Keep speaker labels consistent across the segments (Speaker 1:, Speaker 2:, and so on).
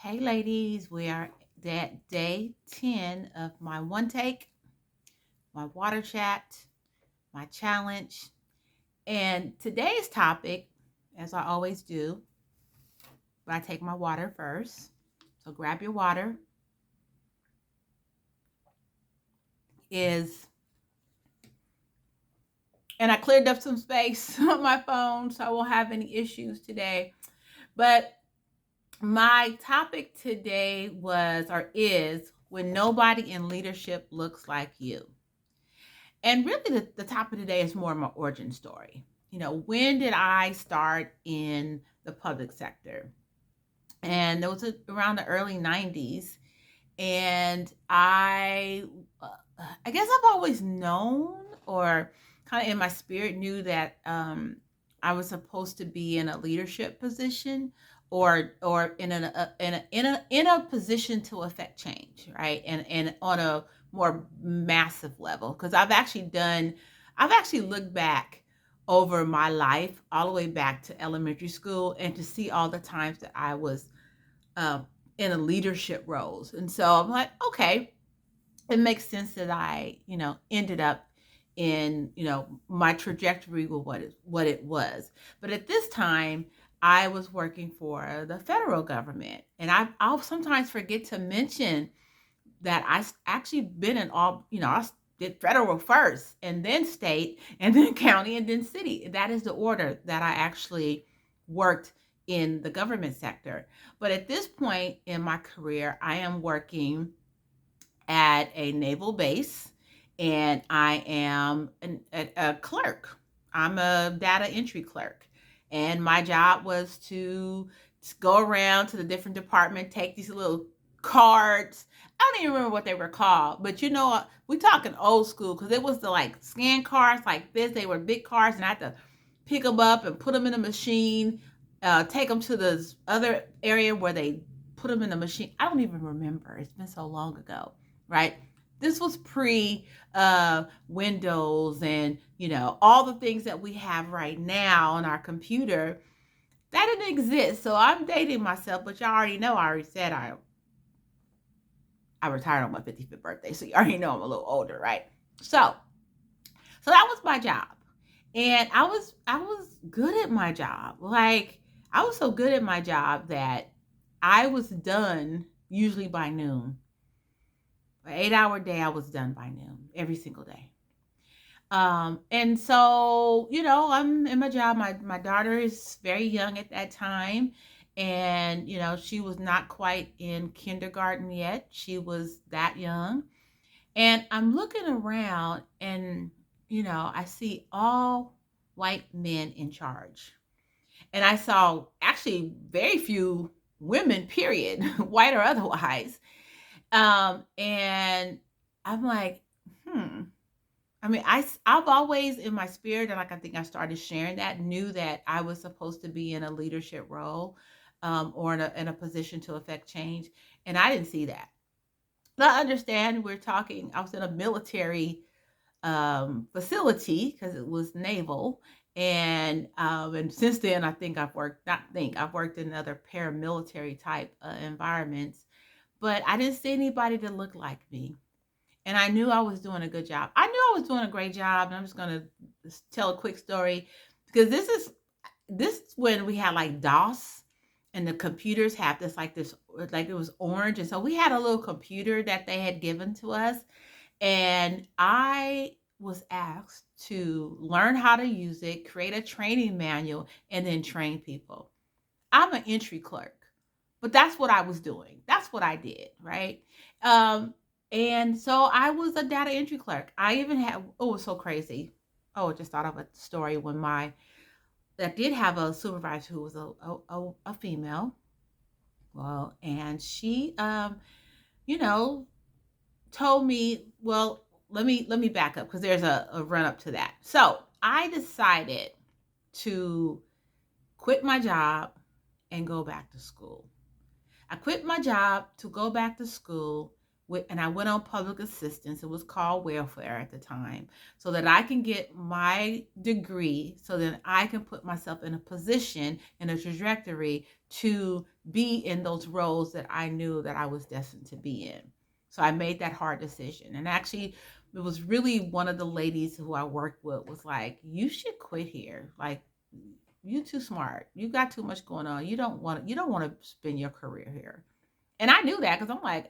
Speaker 1: Hey, ladies, we are at day 10 of my one take, my water chat, my challenge. And today's topic, as I always do, I take my water first. So grab your water, is, and I cleared up some space on my phone so I won't have any issues today. But my topic today was or is when nobody in leadership looks like you. And really, the topic today is more of my origin story. When did I start in the public sector? And it was around the early 90s. And I guess I've always known, or kind of in my spirit knew that I was supposed to be in a leadership position, or in a position to affect change, right? And on a more massive level, because I've actually looked back over my life all the way back to elementary school, and to see all the times that I was um, in a leadership roles. And so I'm like, okay, it makes sense that I, ended up in, my trajectory with what it was. But at this time, I was working for the federal government, and I'll sometimes forget to mention that actually been in all, I did federal first, and then state, and then county, and then city. That is the order that I actually worked in the government sector. But at this point in my career, I am working at a naval base, and I am a clerk. I'm a data entry clerk. And my job was to go around to the different department, take these little cards. I don't even remember what they were called, but we talking old school, because it was the like scan cards like this. They were big cards, and I had to pick them up and put them in a machine, take them to the other area where they put them in the machine. I don't even remember. It's been so long ago, right? This was pre Windows, and all the things that we have right now on our computer that didn't exist. So I'm dating myself, but y'all already know. I already said I retired on my 55th birthday, so you already know I'm a little older, right? So that was my job, and I was good at my job. Like, I was so good at my job that I was done usually by noon. An 8-hour day, I was done by noon every single day. And so, I'm in my job. My daughter is very young at that time. And, she was not quite in kindergarten yet. She was that young. And I'm looking around, and, I see all white men in charge. And I saw actually very few women, period, white or otherwise. And I'm like, hmm. I mean, I've always in my spirit, and like I think I started sharing that, knew that I was supposed to be in a leadership role, or in a position to affect change, and I didn't see that. But I understand we're talking. I was in a military facility because it was naval, and since then I think I've worked in other paramilitary type environments, but I didn't see anybody that looked like me, and I knew I was doing a good job. I knew I was doing a great job, and I'm just gonna tell a quick story, because this is when we had like DOS, and the computers have this, like, it was orange, and so we had a little computer that they had given to us, and I was asked to learn how to use it, create a training manual, and then train people. I'm an entry clerk, but that's what I was doing. That's what I did, right? Um, and so I was a data entry clerk. I even had, oh, it was so crazy. Oh, I just thought of a story when that did have a supervisor who was a female. Well, and she, you know, told me, well, let me back up, because there's a run up to that. So I decided to quit my job and go back to school. I quit my job to go back to school, and I went on public assistance. It was called welfare at the time, so that I can get my degree, so that I can put myself in a position, in a trajectory to be in those roles that I knew that I was destined to be in. So I made that hard decision. And actually, it was really one of the ladies who I worked with was like, you should quit here. Like, you too smart. You got too much going on. You don't want to spend your career here. And I knew that because I'm like,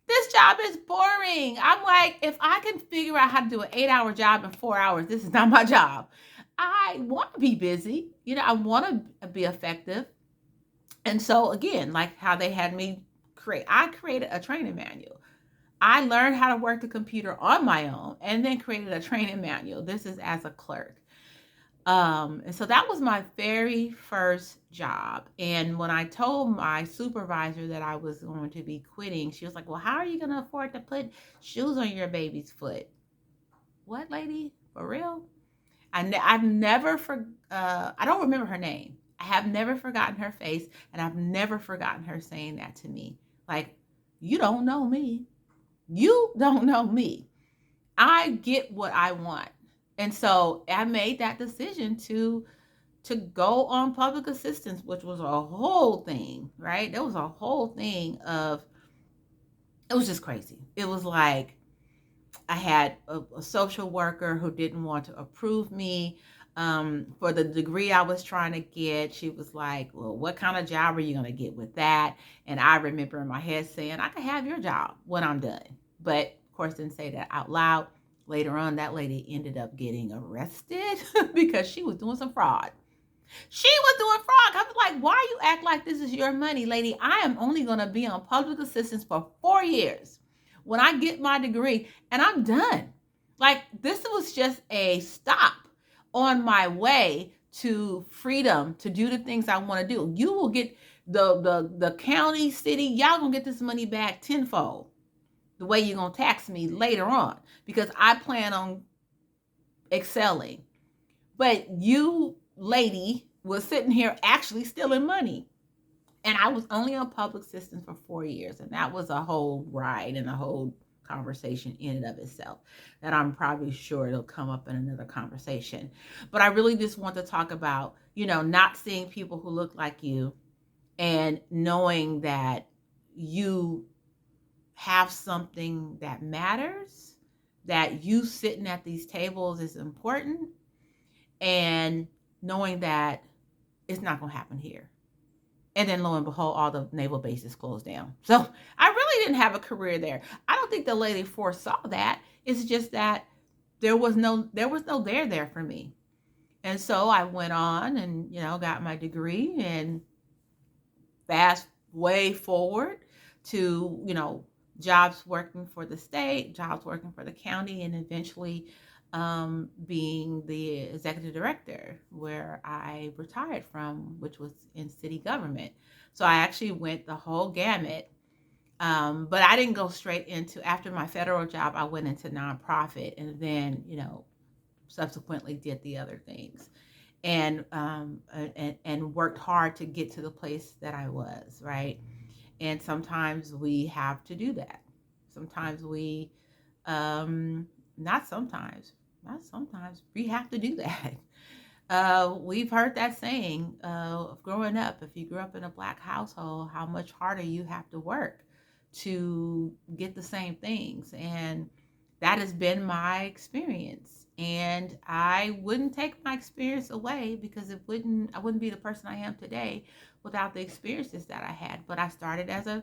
Speaker 1: this job is boring. I'm like, if I can figure out how to do an 8-hour job in 4 hours, this is not my job. I want to be busy. I want to be effective. And so again, like how they had me I created a training manual. I learned how to work the computer on my own and then created a training manual. This is as a clerk. And so that was my very first job. And when I told my supervisor that I was going to be quitting, she was like, well, how are you going to afford to put shoes on your baby's foot? What, lady? For real? I've never I don't remember her name. I have never forgotten her face, and I've never forgotten her saying that to me. Like, you don't know me. You don't know me. I get what I want. And so I made that decision to go on public assistance, which was a whole thing, right? There was a whole thing of, it was just crazy. It was like I had a social worker who didn't want to approve me for the degree I was trying to get. She was like, well, what kind of job are you going to get with that? And I remember in my head saying, I can have your job when I'm done. But of course, didn't say that out loud. Later on, that lady ended up getting arrested because she was doing some fraud. She was doing fraud. I was like, why you act like this is your money, lady? I am only going to be on public assistance for 4 years when I get my degree and I'm done. Like, this was just a stop on my way to freedom to do the things I want to do. You will get the county, city, y'all gonna get this money back tenfold. The way you're gonna tax me later on, because I plan on excelling. But you, lady, was sitting here actually stealing money. And I was only on public assistance for 4 years. And that was a whole ride and a whole conversation in and of itself that I'm probably sure it'll come up in another conversation. But I really just want to talk about, not seeing people who look like you and knowing that you have something that matters, that you sitting at these tables is important, and knowing that it's not going to happen here. And then lo and behold, all the naval bases closed down. So I really didn't have a career there. I don't think the lady foresaw that. It's just that there was no there for me. And so I went on and, got my degree, and fast way forward to, jobs working for the state, jobs working for the county, and eventually being the executive director where I retired from, which was in city government. So I actually went the whole gamut. But I didn't go straight into, after my federal job, I went into nonprofit, and then, subsequently did the other things, and worked hard to get to the place that I was, right? And sometimes we have to do that. Sometimes we, not sometimes, not sometimes, we have to do that. We've heard that saying of growing up. If you grew up in a Black household, how much harder you have to work to get the same things. And that has been my experience. And I wouldn't take my experience away, because I wouldn't be the person I am today without the experiences that I had. But I started as a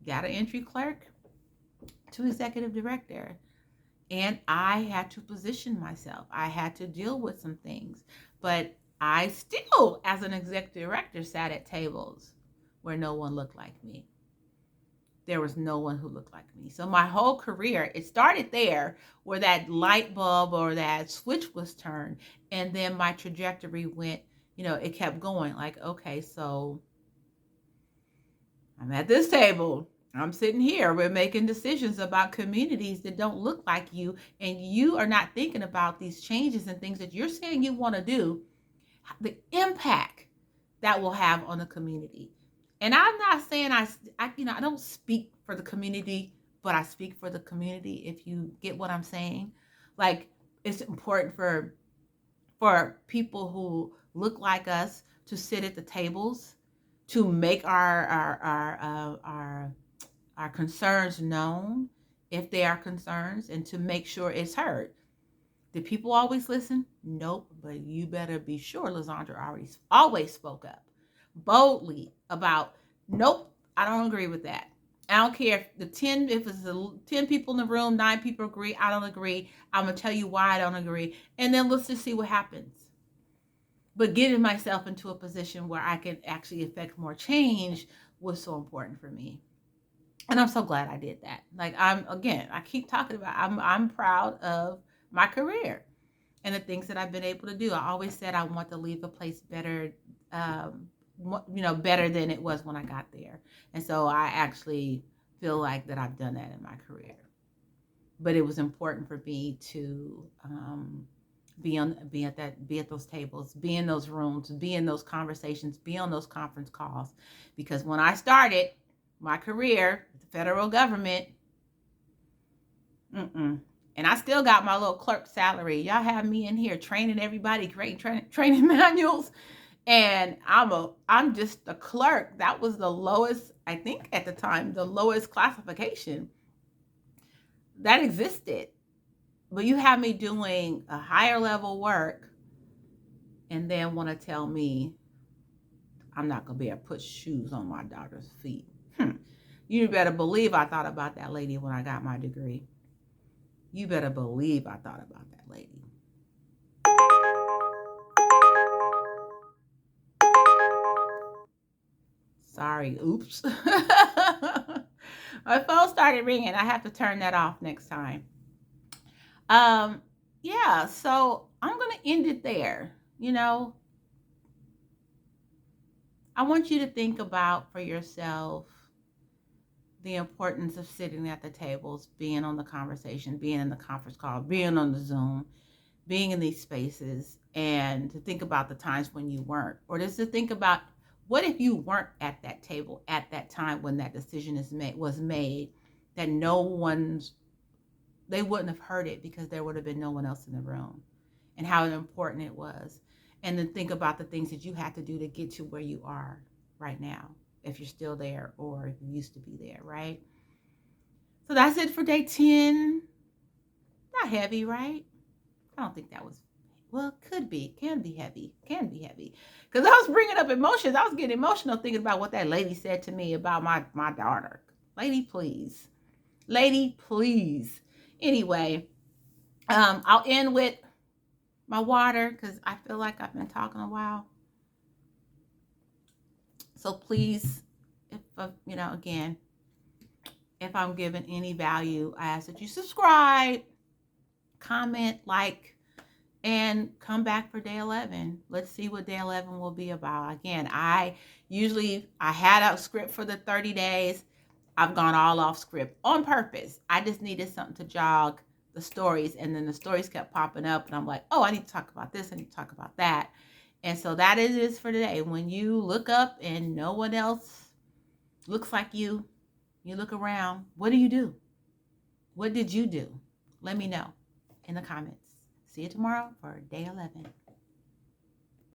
Speaker 1: data entry clerk to executive director. And I had to position myself. I had to deal with some things. But I still, as an executive director, sat at tables where no one looked like me. There was no one who looked like me. So my whole career, it started there where that light bulb or that switch was turned. And then my trajectory went, it kept going like, okay, so I'm at this table. I'm sitting here. We're making decisions about communities that don't look like you. And you are not thinking about these changes and things that you're saying you want to do, the impact that will have on the community. And I'm not saying I don't speak for the community but I speak for the community, if you get what I'm saying. Like, it's important for people who look like us to sit at the tables, to make our concerns known, if they are concerns, and to make sure it's heard. Did people always listen? Nope. But you better be sure Lizandra always spoke up boldly about, nope, I don't agree with that. I don't care if it's 10 people in the room, 9 people agree, I don't agree. I'm gonna tell you why I don't agree. And then let's just see what happens. But getting myself into a position where I could actually affect more change was so important for me. And I'm so glad I did that. Like, I keep talking about, I'm proud of my career and the things that I've been able to do. I always said I want to leave a place better, better than it was when I got there. And so I actually feel like that I've done that in my career. But it was important for me to be at those tables, be in those rooms, be in those conversations, be on those conference calls, because when I started my career, the federal government, and I still got my little clerk salary. Y'all have me in here training everybody, creating training manuals, and I'm just a clerk. That was the lowest, I think at the time, the lowest classification that existed. But you have me doing a higher level work, and then want to tell me I'm not gonna be able to put shoes on my daughter's feet. You better believe I thought about that lady when I got my degree. You better believe I thought about that lady. Sorry, oops. My phone started ringing. I have to turn that off next time. Um, yeah, so I'm gonna end it there. I want you to think about for yourself the importance of sitting at the tables, being on the conversation, being in the conference call, being on the Zoom, being in these spaces, and to think about the times when you weren't, or just to think about, what if you weren't at that table at that time when that decision was made, that they wouldn't have heard it because there would have been no one else in the room, and how important it was. And then think about the things that you had to do to get to where you are right now, if you're still there or if you used to be there, right? So that's it for day 10. Not heavy, right? I don't think that was, well, could be, can be heavy, Because I was bringing up emotions. I was getting emotional thinking about what that lady said to me about my daughter. Lady, please. Lady, please. Anyway, I'll end with my water because I feel like I've been talking a while. So please, if again, if I'm giving any value, I ask that you subscribe, comment, like, and come back for day 11. Let's see what day 11 will be about. Again, I had a script for the 30 days. I've gone all off script on purpose. I just needed something to jog the stories, and then the stories kept popping up, and I'm like, oh, I need to talk about this, I need to talk about that. And so that is for today. When you look up and no one else looks like you look around, what do you do? What did you do? Let me know in the comments. See you tomorrow for day 11.